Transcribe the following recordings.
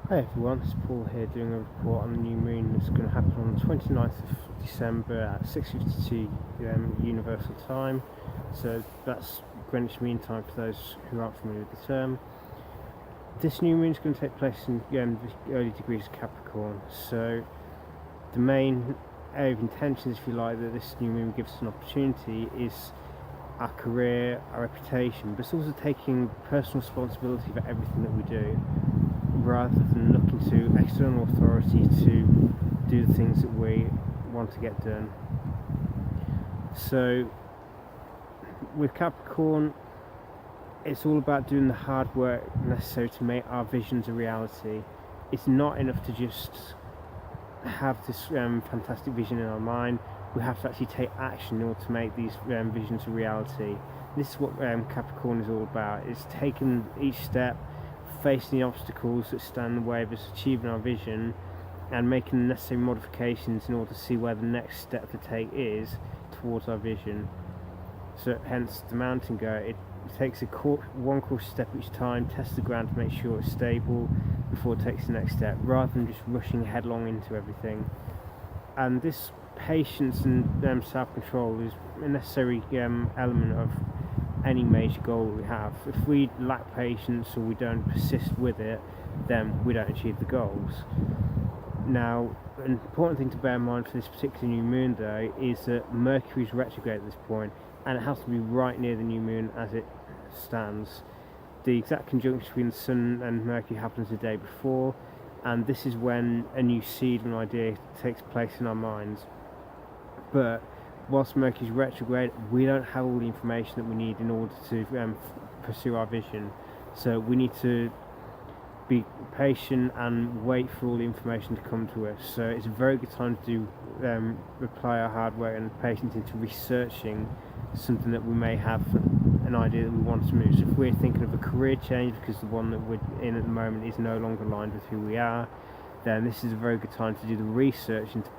Hi everyone, it's Paul here doing a report on the new moon that's going to happen on the 29th of December at 6:52 Universal Time. So that's Greenwich Mean Time for those who aren't familiar with the term. This new moon is going to take place in the early degrees of Capricorn. So the main area of intentions, if you like, that this new moon gives us an opportunity is our career, our reputation, but it's also taking personal responsibility for everything that we do, rather than looking to external authority to do the things that we want to get done. So with Capricorn, it's all about doing the hard work necessary to make our visions a reality. It's not enough to just have this fantastic vision in our mind. We have to actually take action in order to make these visions a reality. This is what Capricorn is all about. It's taking each step, facing the obstacles that stand in the way of us achieving our vision, and making the necessary modifications in order to see where the next step to take is towards our vision. So hence the mountain goat. It takes one cautious step each time, tests the ground to make sure it's stable before it takes the next step, rather than just rushing headlong into everything. And this patience and self-control is a necessary element of any major goal we have. If we lack patience or we don't persist with it, then we don't achieve the goals. Now, an important thing to bear in mind for this particular new moon though is that Mercury is retrograde at this point, and it has to be right near the new moon as it stands. The exact conjunction between the Sun and Mercury happens the day before, and this is when a new seed of an idea takes place in our minds. But whilst Mercury's retrograde, we don't have all the information that we need in order to pursue our vision. So we need to be patient and wait for all the information to come to us. So it's a very good time to apply our hard work and patience into researching something that we may have an idea that we want to move. So if we're thinking of a career change because the one that we're in at the moment is no longer aligned with who we are, then this is a very good time to do the research into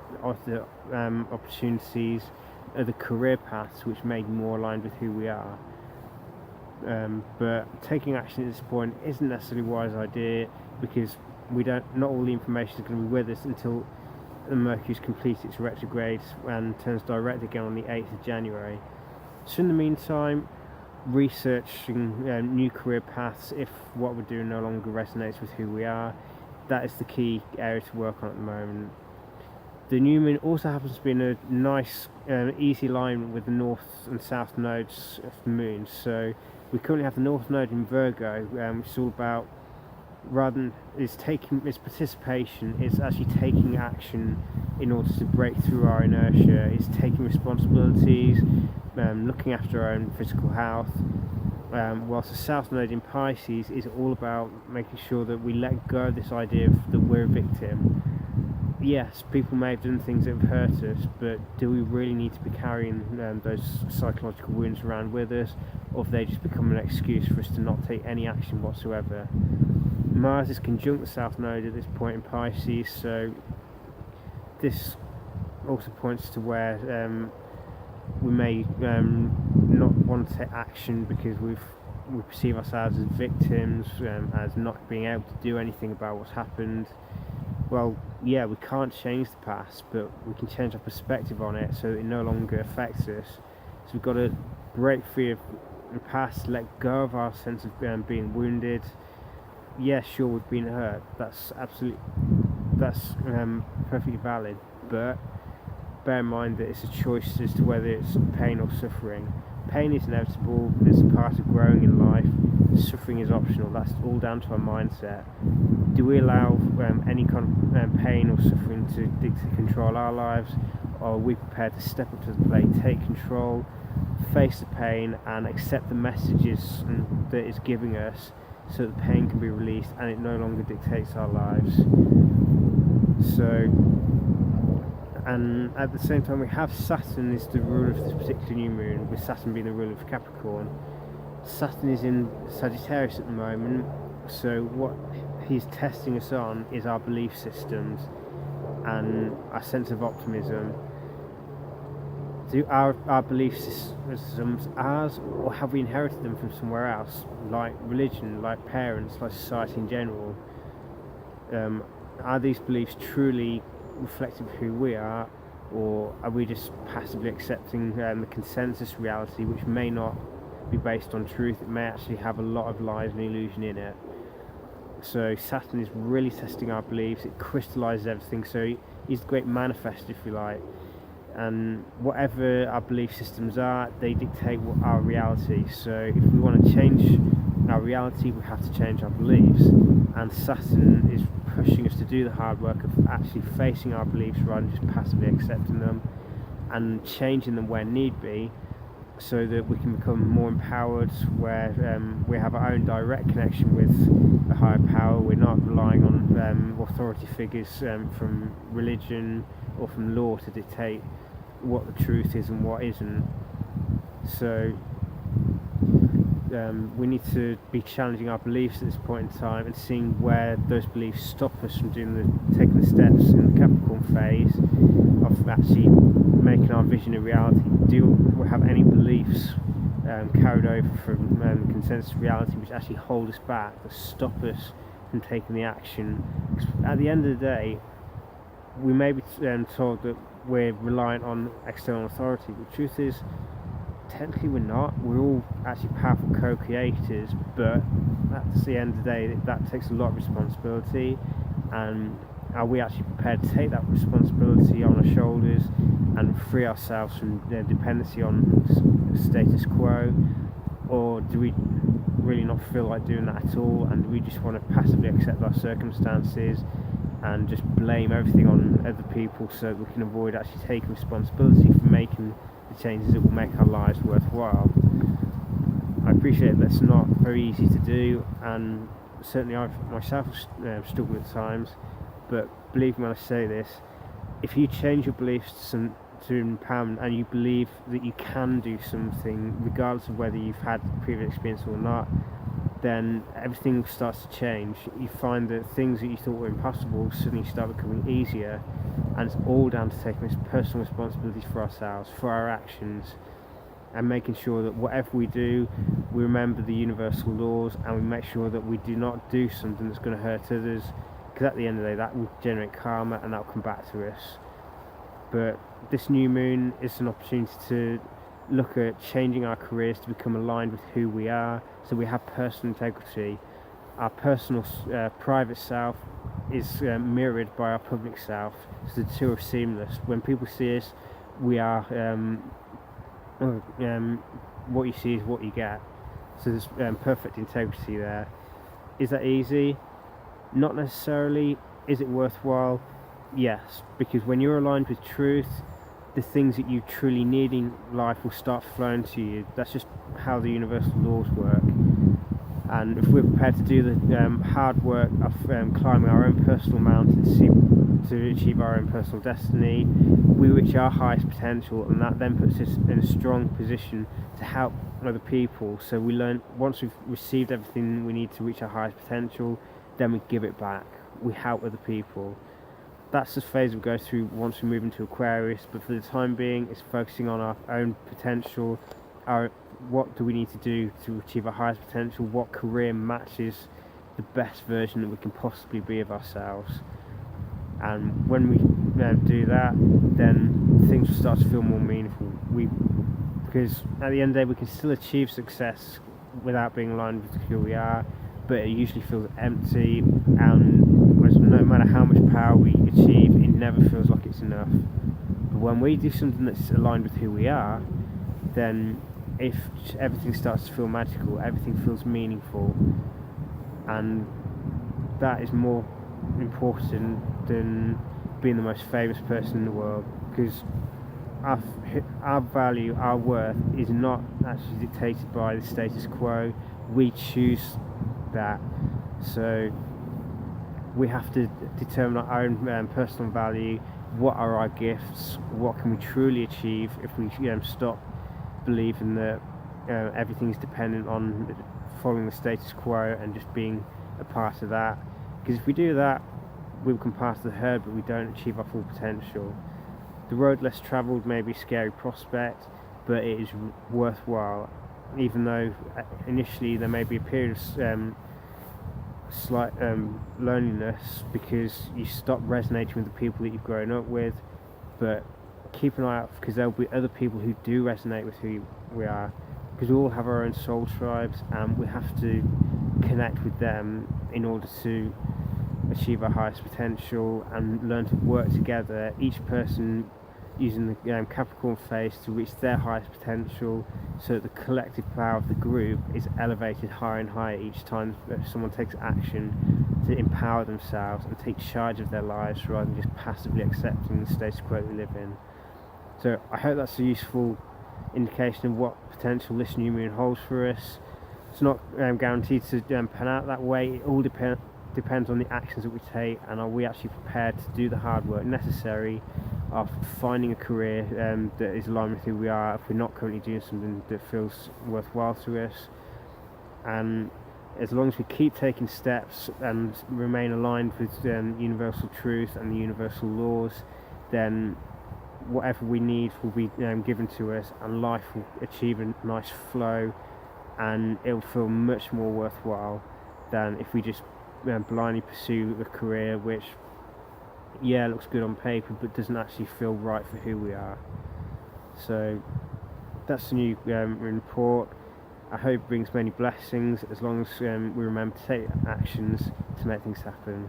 the opportunities, the career paths which may be more aligned with who we are. But taking action at this point isn't necessarily a wise idea, because not all the information is going to be with us until the Mercury's completes its retrograde and turns direct again on the 8th of January. So in the meantime, researching new career paths if what we're doing no longer resonates with who we are. That is the key area to work on at the moment. The new moon also happens to be in a nice, easy alignment with the north and south nodes of the moon. So we currently have the north node in Virgo, which is all about, rather than its participation, it's actually taking action in order to break through our inertia. It's taking responsibilities, looking after our own physical health. Whilst the south node in Pisces is all about making sure that we let go of this idea of that we're a victim. Yes, people may have done things that have hurt us, but do we really need to be carrying those psychological wounds around with us, or have they just become an excuse for us to not take any action whatsoever? Mars is conjunct the south node at this point in Pisces, so this also points to where we may not want to take action because we perceive ourselves as victims, as not being able to do anything about what's happened. Well, yeah, we can't change the past, but we can change our perspective on it so it no longer affects us. So we've got to break free of the past, let go of our sense of being wounded. Yeah, sure, we've been hurt. That's perfectly valid, but bear in mind that it's a choice as to whether it's pain or suffering. Pain is inevitable, it's a part of growing in life. Suffering is optional. That's all down to our mindset. Do we allow any kind of pain or suffering to control our lives, or are we prepared to step up to the plate, take control, face the pain, and accept the messages that it's giving us, so that the pain can be released and it no longer dictates our lives? So, and at the same time, we have Saturn is the ruler of this particular new moon, with Saturn being the ruler of Capricorn. Saturn is in Sagittarius at the moment, so what he's testing us on is our belief systems and our sense of optimism. Do our belief systems ours, or have we inherited them from somewhere else, like religion, like parents, like society in general? Are these beliefs truly reflective of who we are, or are we just passively accepting the consensus reality, which may not be based on truth? It may actually have a lot of lies and illusion in it. So Saturn is really testing our beliefs. It crystallizes everything, so he's the great manifest, if you like, and whatever our belief systems are, they dictate what our reality. So if we want to change our reality, we have to change our beliefs, and Saturn is pushing us to do the hard work of actually facing our beliefs rather than just passively accepting them, and changing them where need be, so that we can become more empowered, where we have our own direct connection with a higher power. We're not relying on authority figures from religion or from law to dictate what the truth is and what isn't. So we need to be challenging our beliefs at this point in time and seeing where those beliefs stop us from taking the steps in the Capricorn phase of actually making our vision a reality. Do we have any beliefs carried over from consensus reality which actually hold us back, that stop us from taking the action? Because at the end of the day, we may be told that we're reliant on external authority, but the truth is, technically we're not. We're all actually powerful co-creators, but at the end of the day, that takes a lot of responsibility. And are we actually prepared to take that responsibility on our shoulders and free ourselves from the dependency on status quo? Or do we really not feel like doing that at all, and we just want to passively accept our circumstances and just blame everything on other people so that we can avoid actually taking responsibility for making the changes that will make our lives worthwhile? I appreciate that's not very easy to do, and certainly I've myself struggled at times, but believe me when I say this, if you change your beliefs to empowerment, and you believe that you can do something regardless of whether you've had previous experience or not, then everything starts to change. You find that things that you thought were impossible suddenly start becoming easier, and it's all down to taking this personal responsibility for ourselves, for our actions, and making sure that whatever we do, we remember the universal laws, and we make sure that we do not do something that's going to hurt others, because at the end of the day that will generate karma and that will come back to us. But this new moon is an opportunity to look at changing our careers to become aligned with who we are, so we have personal integrity. Our personal private self is mirrored by our public self, so the two are seamless. When people see us, we are what you see is what you get, so there's perfect integrity there. Is that easy? Not necessarily. Is it worthwhile? Yes, because when you're aligned with truth, the things that you truly need in life will start flowing to you. That's just how the universal laws work. And if we're prepared to do the hard work of climbing our own personal mountains to achieve our own personal destiny, we reach our highest potential, and that then puts us in a strong position to help other people. So we learn, once we've received everything we need to reach our highest potential, then we give it back. We help other people. That's the phase we go through once we move into Aquarius, but for the time being, it's focusing on our own potential. What do we need to do to achieve our highest potential? What career matches the best version that we can possibly be of ourselves? And when we do that, then things will start to feel more meaningful. Because at the end of the day, we can still achieve success without being aligned with who we are, but it usually feels empty, and no matter how much power we achieve, it never feels like it's enough. But when we do something that's aligned with who we are, then if everything starts to feel magical, everything feels meaningful, and that is more important than being the most famous person in the world, because our value, our worth is not actually dictated by the status quo. We choose that. So we have to determine our own personal value. What are our gifts? What can we truly achieve if we stop believing that everything is dependent on following the status quo and just being a part of that? Because if we do that, we become part of the herd, but we don't achieve our full potential. The road less travelled may be a scary prospect, but it is worthwhile, even though initially there may be a period of slight loneliness, because you stop resonating with the people that you've grown up with. But keep an eye out, because there'll be other people who do resonate with who we are, because we all have our own soul tribes, and we have to connect with them in order to achieve our highest potential and learn to work together, each person using the Capricorn phase to reach their highest potential, so that the collective power of the group is elevated higher and higher each time that someone takes action to empower themselves and take charge of their lives, rather than just passively accepting the status quo they live in. So I hope that's a useful indication of what potential this new moon holds for us. It's not guaranteed to pan out that way. It all depends on the actions that we take, and are we actually prepared to do the hard work necessary of finding a career that is aligned with who we are, if we're not currently doing something that feels worthwhile to us. And as long as we keep taking steps and remain aligned with universal truth and the universal laws, then whatever we need will be given to us, and life will achieve a nice flow, and it'll feel much more worthwhile than if we just blindly pursue a career which, yeah, looks good on paper but doesn't actually feel right for who we are. So that's the new report. I hope it brings many blessings, as long as we remember to take actions to make things happen.